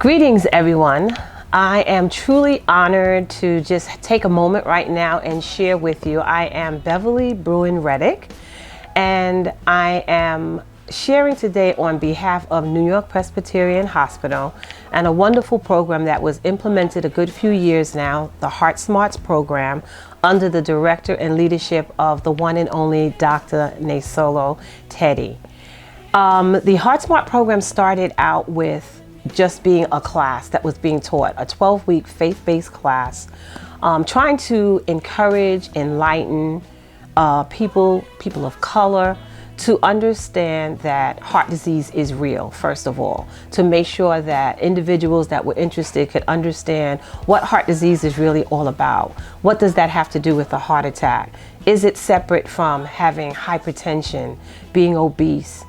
Greetings, everyone. I am truly honored to just take a moment right now and share with you. I am Beverly Bruin, and I am sharing today on behalf of New York Presbyterian Hospital and a wonderful program that was implemented a good few years now, the HeartSmarts program, under the director and leadership of the one and only Dr. Nasolo Teddy. The HeartSmart program started out with just being a class that was being taught, a 12-week faith-based class, trying to encourage, enlighten people of color to understand that heart disease is real, first of all, to make sure that individuals that were interested could understand what heart disease is really all about. What does that have to do with a heart attack? Is it separate from having hypertension, being obese,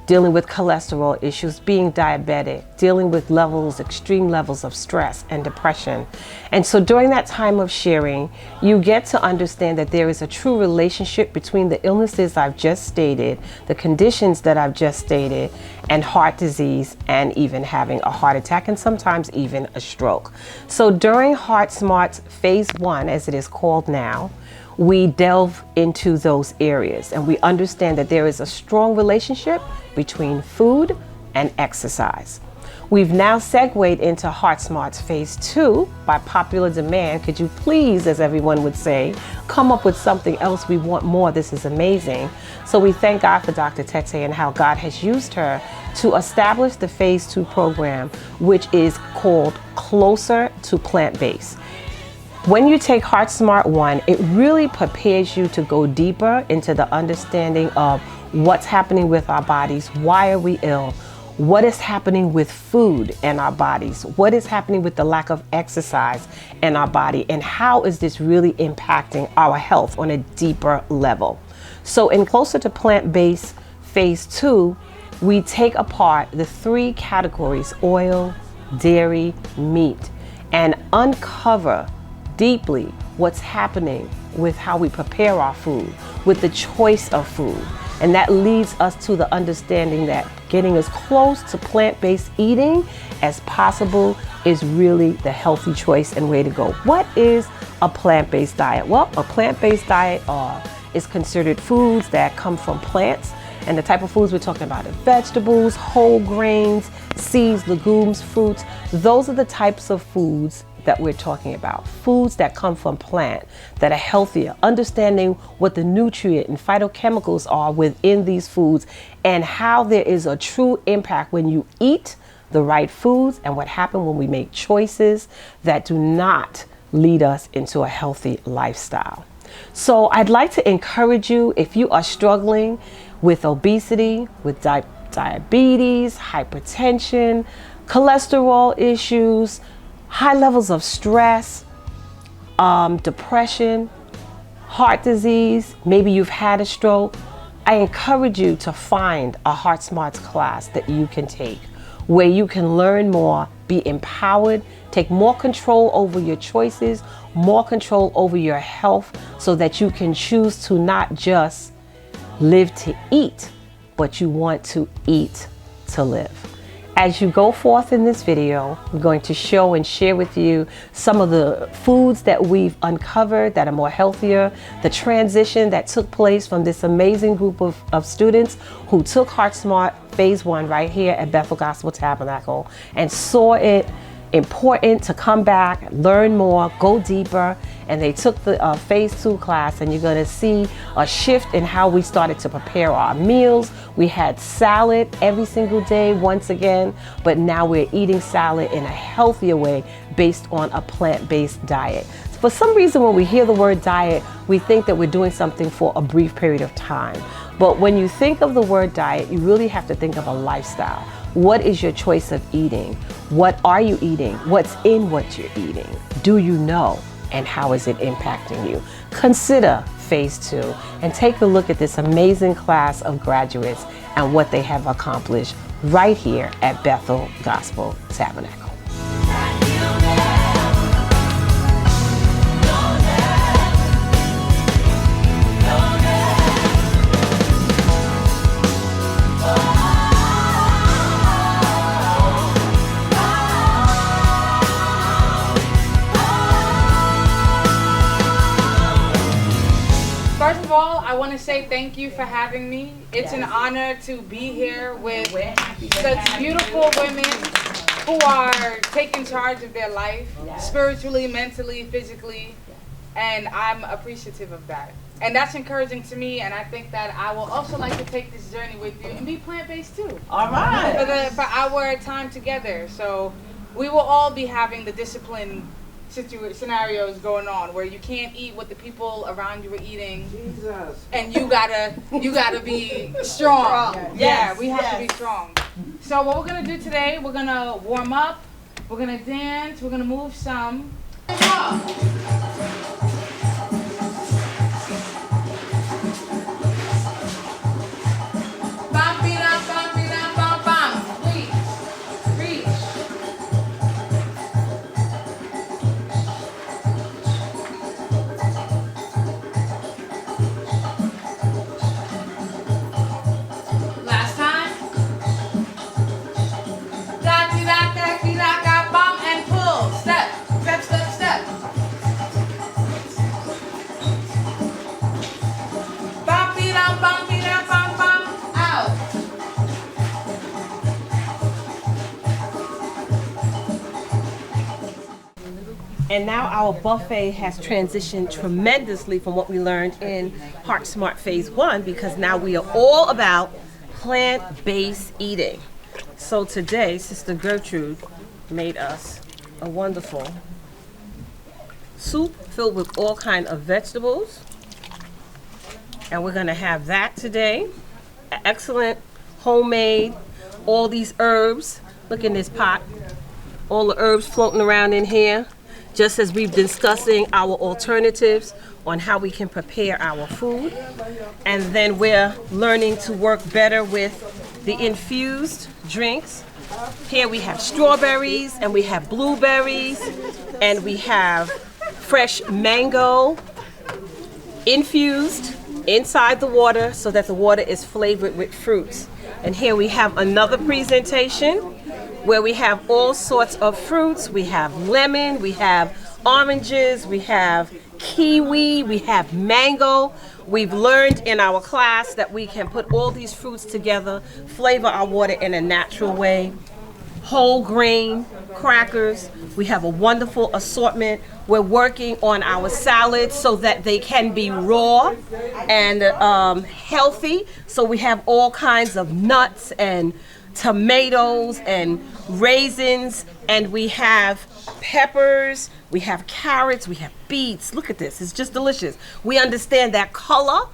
dealing with cholesterol issues, being diabetic, dealing with extreme levels of stress and depression? And so during that time of sharing, you get to understand that there is a true relationship between the illnesses I've just stated, the conditions that I've just stated, and heart disease, and even having a heart attack, and sometimes even a stroke. So during HeartSmarts Phase 1, as it is called now, we delve into those areas and we understand that there is a strong relationship between food and exercise. We've now segued into HeartSmarts Phase 2 by popular demand. Could you please, as everyone would say, come up with something else? We want more. This is amazing. So we thank God for Dr. Tete and how God has used her to establish the Phase 2 program, which is called Closer to Plant-Based. When you take HeartSmart 1, it really prepares you to go deeper into the understanding of what's happening with our bodies, why are we ill, what is happening with food in our bodies, what is happening with the lack of exercise in our body, and how is this really impacting our health on a deeper level. So in Closer to Plant-Based Phase 2, we take apart the 3 categories, oil, dairy, meat, and uncover deeply what's happening with how we prepare our food, with the choice of food. And that leads us to the understanding that getting as close to plant-based eating as possible is really the healthy choice and way to go. What is a plant-based diet? Well, a plant-based diet is considered foods that come from plants, and the type of foods we're talking about are vegetables, whole grains, seeds, legumes, fruits. Those are the types of foods that we're talking about. Foods that come from plant, that are healthier, understanding what the nutrient and phytochemicals are within these foods, and how there is a true impact when you eat the right foods, and what happens when we make choices that do not lead us into a healthy lifestyle. So I'd like to encourage you, if you are struggling with obesity, with diabetes, hypertension, cholesterol issues, high levels of stress, depression, heart disease, maybe you've had a stroke, I encourage you to find a HeartSmarts class that you can take, where you can learn more, be empowered, take more control over your choices, more control over your health, so that you can choose to not just live to eat, but you want to eat to live. As you go forth in this video, I'm going to show and share with you some of the foods that we've uncovered that are more healthier, the transition that took place from this amazing group of students who took HeartSmart Phase 1 right here at Bethel Gospel Tabernacle and saw it important to come back, learn more, go deeper, and they took the Phase 2 class, and you're going to see a shift in how we started to prepare our meals. We had salad every single day once again, but now we're eating salad in a healthier way based on a plant-based diet. For some reason, when we hear the word diet, we think that we're doing something for a brief period of time. But when you think of the word diet, you really have to think of a lifestyle. What is your choice of eating? What are you eating? What's in what you're eating? Do you know? And how is it impacting you? Consider Phase 2 and take a look at this amazing class of graduates and what they have accomplished right here at Bethel Gospel Tabernacle. First of all, I want to say thank you for having me. It's an honor to be here with such beautiful women who are taking charge of their life, spiritually, mentally, physically, and I'm appreciative of that. And that's encouraging to me, and I think that I will also like to take this journey with you and be plant-based too. All right. For our time together. So we will all be having the discipline scenarios going on where you can't eat what the people around you are eating. Jesus. And you gotta be strong. Yeah, we have to be strong. So what we're gonna do today, we're gonna warm up, we're gonna dance, we're gonna move some. And now our buffet has transitioned tremendously from what we learned in HeartSmart Phase 1, because now we are all about plant-based eating. So today, Sister Gertrude made us a wonderful soup filled with all kinds of vegetables. And we're gonna have that today. Excellent, homemade, all these herbs. Look in this pot. All the herbs floating around in here. Just as we've been discussing our alternatives on how we can prepare our food. And then we're learning to work better with the infused drinks. Here we have strawberries, and we have blueberries, and we have fresh mango infused inside the water so that the water is flavored with fruits. And here we have another presentation where we have all sorts of fruits. We have lemon, we have oranges, we have kiwi, we have mango. We've learned in our class that we can put all these fruits together, flavor our water in a natural way. Whole grain crackers. We have a wonderful assortment. We're working on our salads so that they can be raw and healthy. So we have all kinds of nuts and tomatoes and raisins, and we have peppers, we have carrots, we have beets. Look at this, it's just delicious. We understand that color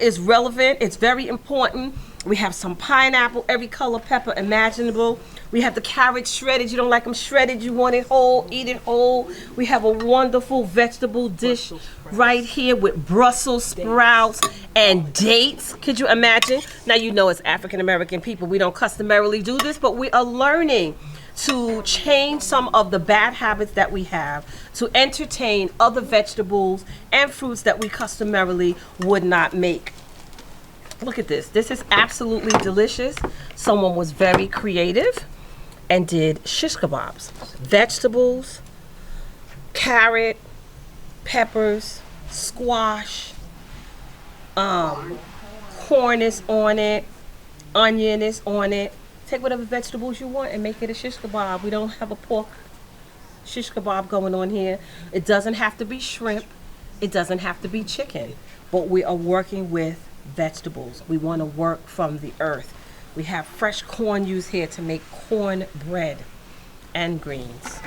is relevant, it's very important. We have some pineapple, every color pepper imaginable. We have the carrots shredded. You don't like them shredded, you want it whole, eat it whole. We have a wonderful vegetable dish right here with Brussels sprouts and dates. Could you imagine? Now, you know, as African American people, we don't customarily do this, but we are learning to change some of the bad habits that we have to entertain other vegetables and fruits that we customarily would not make. Look at this. This is absolutely delicious. Someone was very creative and did shish kebabs. Vegetables, carrot, peppers, squash, corn is on it, onion is on it. Take whatever vegetables you want and make it a shish kebab. We don't have a pork shish kebab going on here. It doesn't have to be shrimp. It doesn't have to be chicken. But we are working with vegetables. We want to work from the earth. We have fresh corn used here to make corn bread and greens.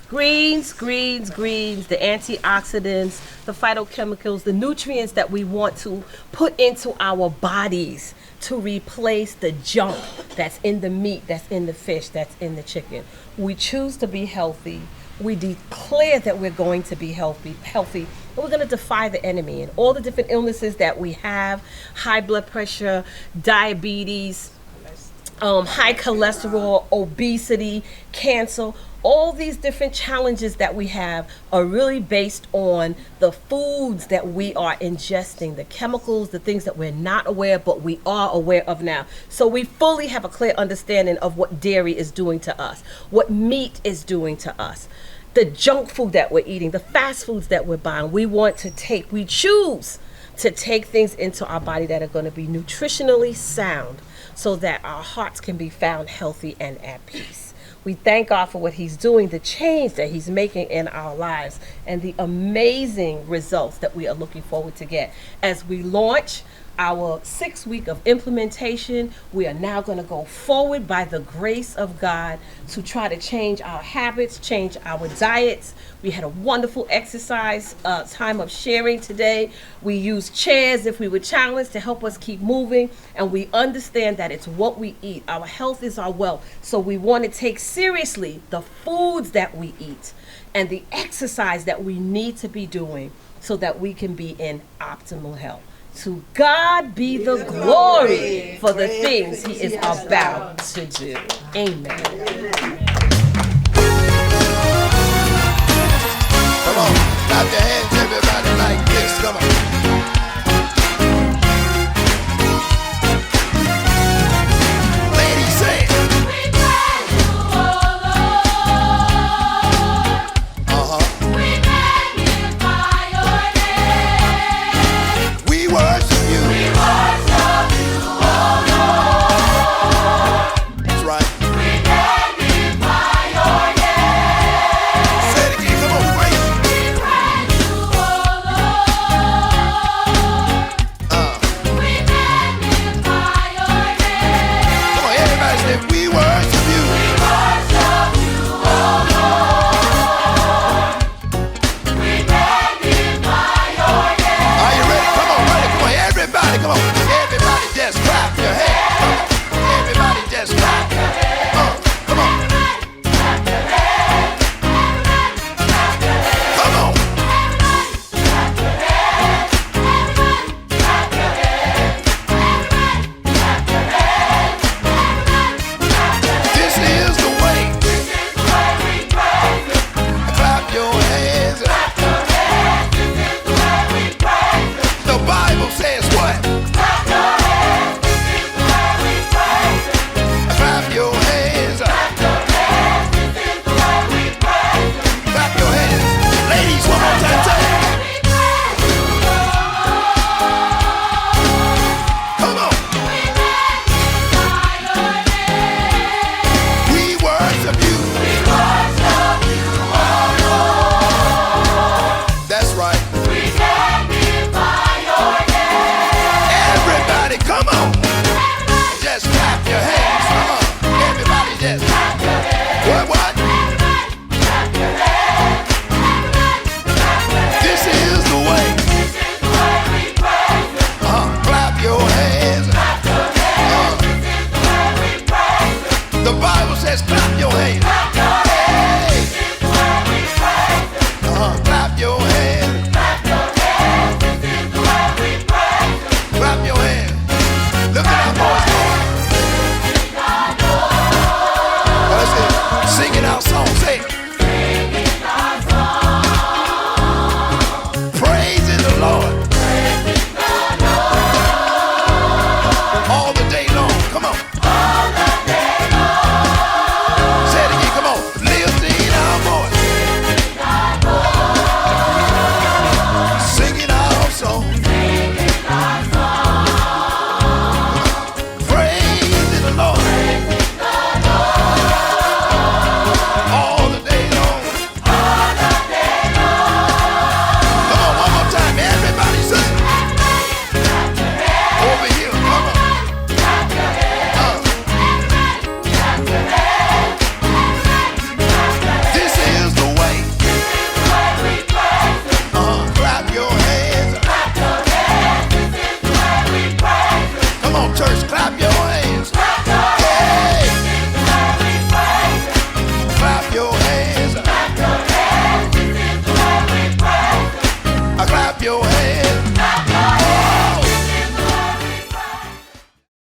Greens, the antioxidants, the phytochemicals, the nutrients that we want to put into our bodies to replace the junk that's in the meat, that's in the fish, that's in the chicken. We choose to be healthy. We declare that we're going to be healthy, and we're going to defy the enemy and all the different illnesses that we have, high blood pressure, diabetes, high cholesterol, obesity, cancer. All these different challenges that we have are really based on the foods that we are ingesting, the chemicals, the things that we're not aware, but we are aware of now. So we fully have a clear understanding of what dairy is doing to us, what meat is doing to us, the junk food that we're eating, the fast foods that we're buying. We choose to take things into our body that are going to be nutritionally sound so that our hearts can be found healthy and at peace. We thank God for what he's doing, the change that he's making in our lives, and the amazing results that we are looking forward to get. As we launch our 6th week of implementation, we are now going to go forward by the grace of God to try to change our habits, change our diets. We had a wonderful exercise time of sharing today. We used chairs if we were challenged to help us keep moving, and we understand that it's what we eat. Our health is our wealth, so we want to take seriously the foods that we eat and the exercise that we need to be doing so that we can be in optimal health. To God be the glory for the things he is about to do. Amen. Come on, clap your hands, everybody, like this. Come on. Ladies, say it. We praise you, O Lord. We magnify your name. We worship you. We worship you, O Lord. That's right. We magnify your name. Say it again. Come on, praise. We praise you, O Lord. We magnify your name. Come on, everybody say, we worship you. We worship you, O Lord. We magnify your name. Are you ready? Come on, ready. Come on, everybody. Come on. Everybody just clap your hands. Come on. Everybody just clap. Come on. Come on. This is the way. This is the way we praise you. Clap your hands. Clap your hands. This is the way we praise you. The Bible says what?